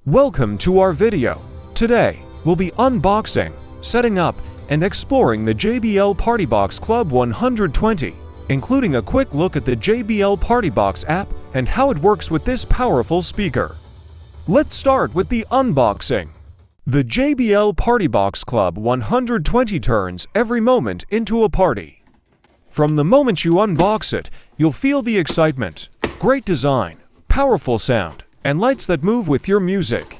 Welcome to our video. Today, we'll be unboxing, setting up, and exploring the JBL PartyBox Club 120, including a quick look at the JBL PartyBox app and how it works with this powerful speaker. Let's start with the unboxing. The JBL PartyBox Club 120 turns every moment into a party. From the moment you unbox it, you'll feel the excitement, great design, powerful sound, and lights that move with your music.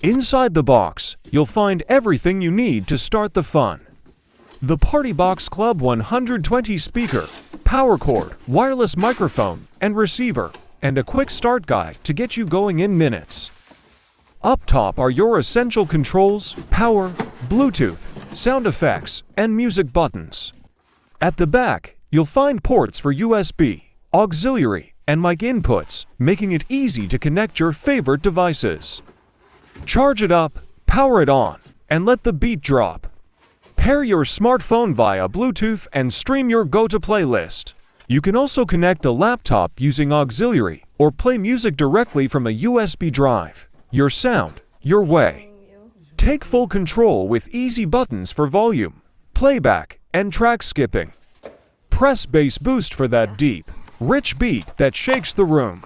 Inside the box, you'll find everything you need to start the fun. The PartyBox Club 120 speaker, power cord, wireless microphone and receiver, and a quick start guide to get you going in minutes. Up top are your essential controls, power, Bluetooth, sound effects, and music buttons. At the back, you'll find ports for USB, auxiliary, and mic inputs, making it easy to connect your favorite devices. Charge it up, power it on, and let the beat drop. Pair your smartphone via Bluetooth and stream your go-to playlist. You can also connect a laptop using auxiliary or play music directly from a USB drive. Your sound, your way. Take full control with easy buttons for volume, playback, and track skipping. Press bass boost for that deep, rich beat that shakes the room.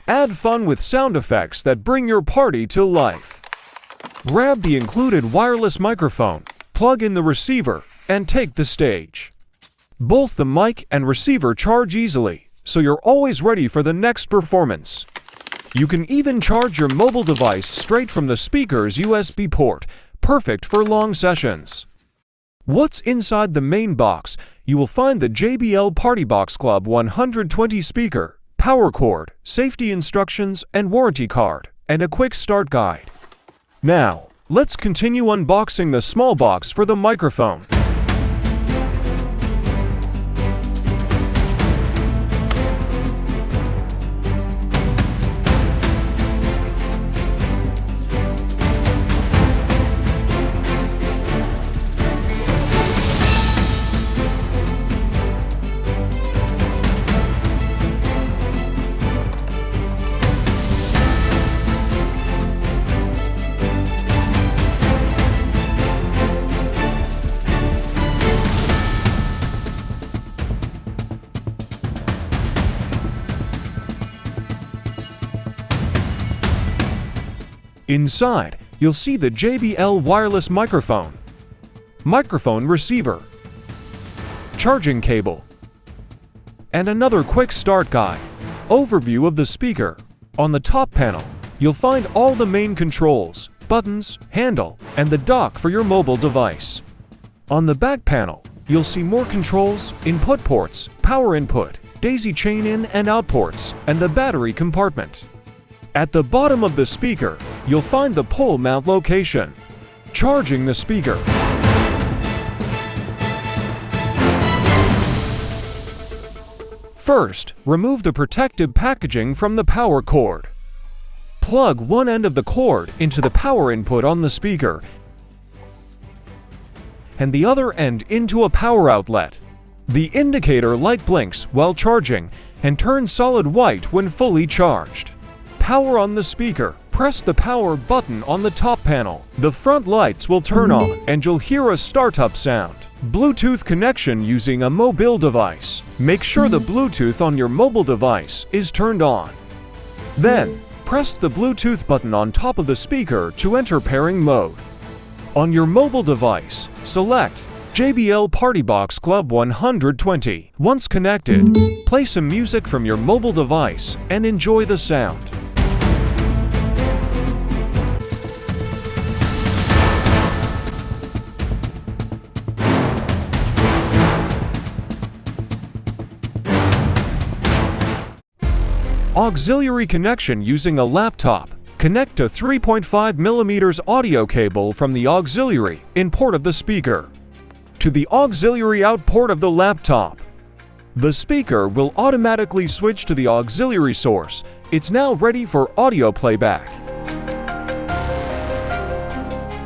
Add fun with sound effects that bring your party to life. Grab the included wireless microphone, plug in the receiver, and take the stage. Both the mic and receiver charge easily, so you're always ready for the next performance. You can even charge your mobile device straight from the speaker's USB port, perfect for long sessions. What's inside the main box? You will find the JBL PartyBox Club 120 speaker, power cord, safety instructions and warranty card, and a quick start guide. Now, let's continue unboxing the small box for the microphone. Inside, you'll see the JBL wireless microphone, microphone receiver, charging cable, and another quick start guide. Overview of the speaker. On the top panel, you'll find all the main controls, buttons, handle, and the dock for your mobile device. On the back panel, you'll see more controls, input ports, power input, daisy chain in and out ports, and the battery compartment. At the bottom of the speaker, you'll find the pole mount location. Charging the speaker. First, remove the protective packaging from the power cord. Plug one end of the cord into the power input on the speaker and the other end into a power outlet. The indicator light blinks while charging and turns solid white when fully charged. Power on the speaker. Press the power button on the top panel. The front lights will turn on and you'll hear a startup sound. Bluetooth connection using a mobile device. Make sure the Bluetooth on your mobile device is turned on. Then, press the Bluetooth button on top of the speaker to enter pairing mode. On your mobile device, select JBL PartyBox Club 120. Once connected, play some music from your mobile device and enjoy the sound. Auxiliary connection using a laptop. Connect a 3.5mm audio cable from the auxiliary in port of the speaker to the auxiliary out port of the laptop. The speaker will automatically switch to the auxiliary source. It's now ready for audio playback.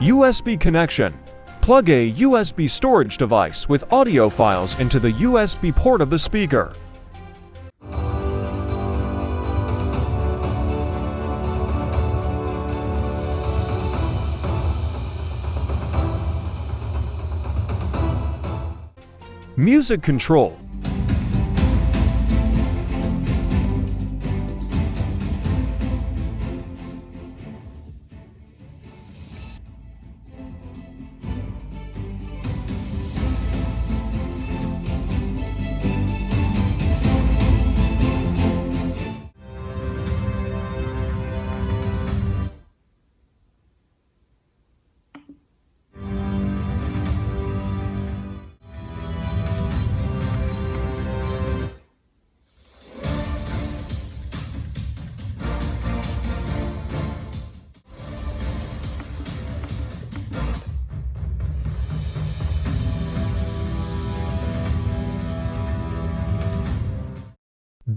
USB connection. Plug a USB storage device with audio files into the USB port of the speaker. Music control.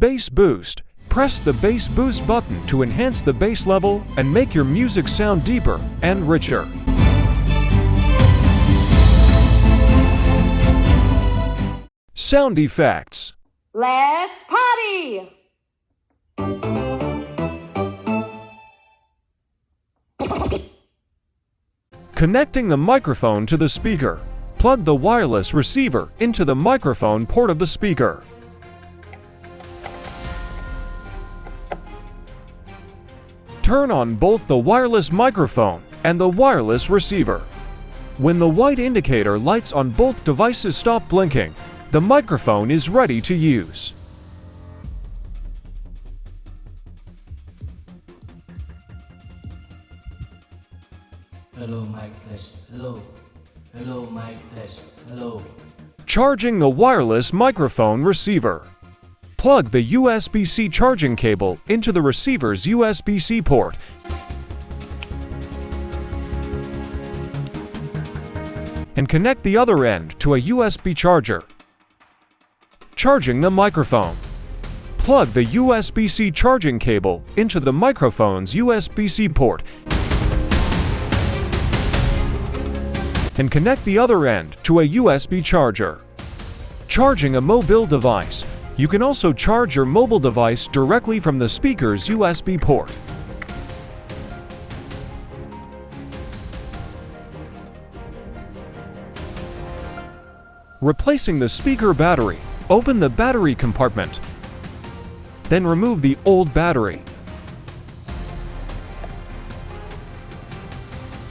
Bass boost. Press the bass boost button to enhance the bass level and make your music sound deeper and richer. Sound effects. Let's party! Connecting the microphone to the speaker. Plug the wireless receiver into the microphone port of the speaker. Turn on both the wireless microphone and the wireless receiver. When the white indicator lights on both devices stop blinking, the microphone is ready to use. Hello, mic test. Hello. Hello, mic test. Hello. Charging the wireless microphone receiver. Plug the USB-C charging cable into the receiver's USB-C port and connect the other end to a USB charger. Charging the microphone. Plug the USB-C charging cable into the microphone's USB-C port and connect the other end to a USB charger. Charging a mobile device. You can also charge your mobile device directly from the speaker's USB port. Replacing the speaker battery. Open the battery compartment. Then remove the old battery.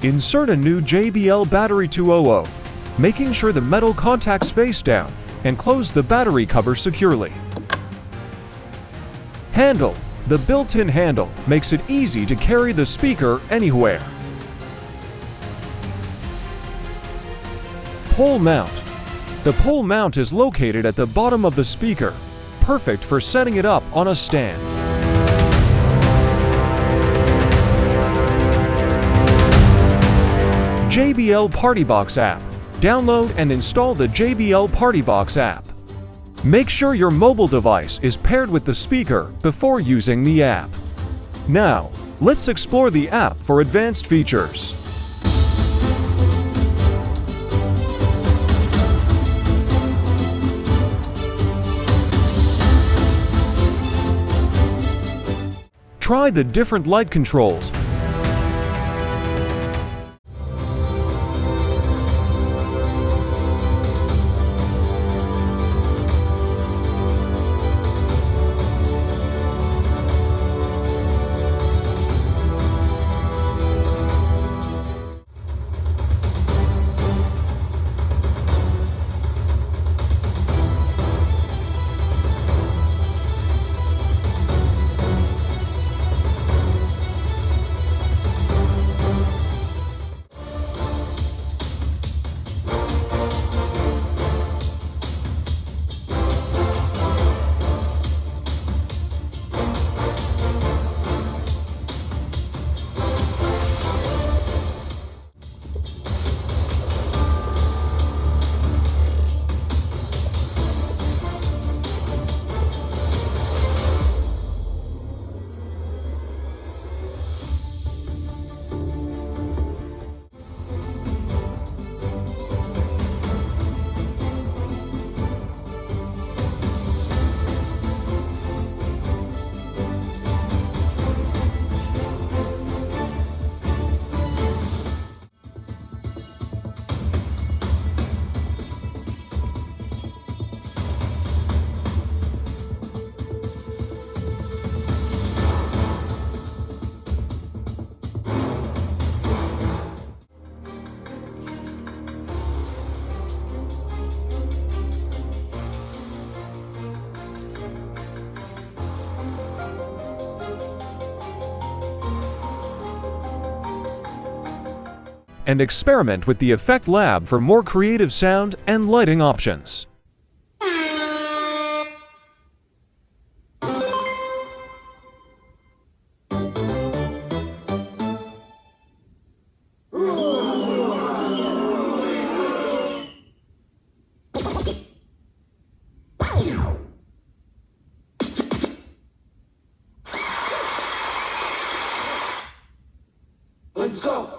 Insert a new JBL battery 200, making sure the metal contacts face down, and close the battery cover securely. Handle. The built-in handle makes it easy to carry the speaker anywhere. Pole mount. The pole mount is located at the bottom of the speaker, perfect for setting it up on a stand. JBL PartyBox app. Download and install the JBL PartyBox app. Make sure your mobile device is paired with the speaker before using the app. Now, let's explore the app for advanced features. Try the different light controls. and experiment with the Effect Lab for more creative sound and lighting options. Let's go.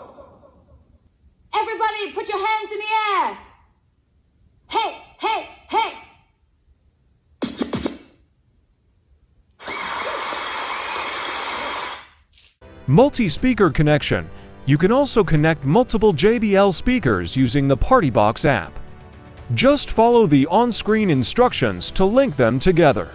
Everybody, put your hands in the air. Hey, hey, hey. Multi-speaker connection. You can also connect multiple JBL speakers using the PartyBox app. Just follow the on-screen instructions to link them together.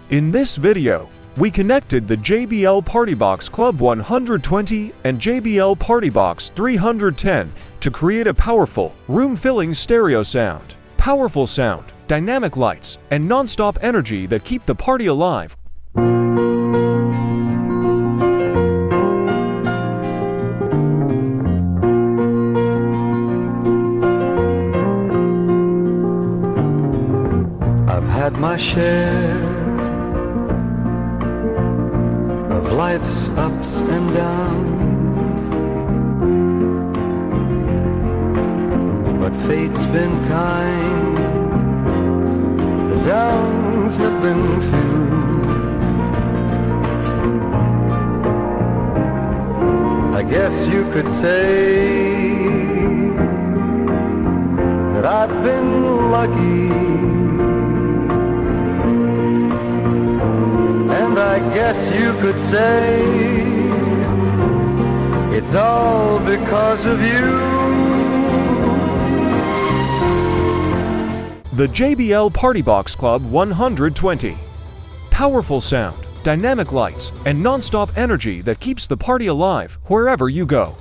In this video, we connected the JBL PartyBox Club 120 and JBL PartyBox 310 to create a powerful, room-filling stereo sound. Powerful sound, dynamic lights, and non-stop energy that keep the party alive. I've had my share of life's ups and downs, but fate's been kind, the downs have been few. I guess you could say that I've been lucky, and I guess you could say it's all because of you. The JBL PartyBox Club 120. Powerful sound, dynamic lights, and non-stop energy that keeps the party alive wherever you go.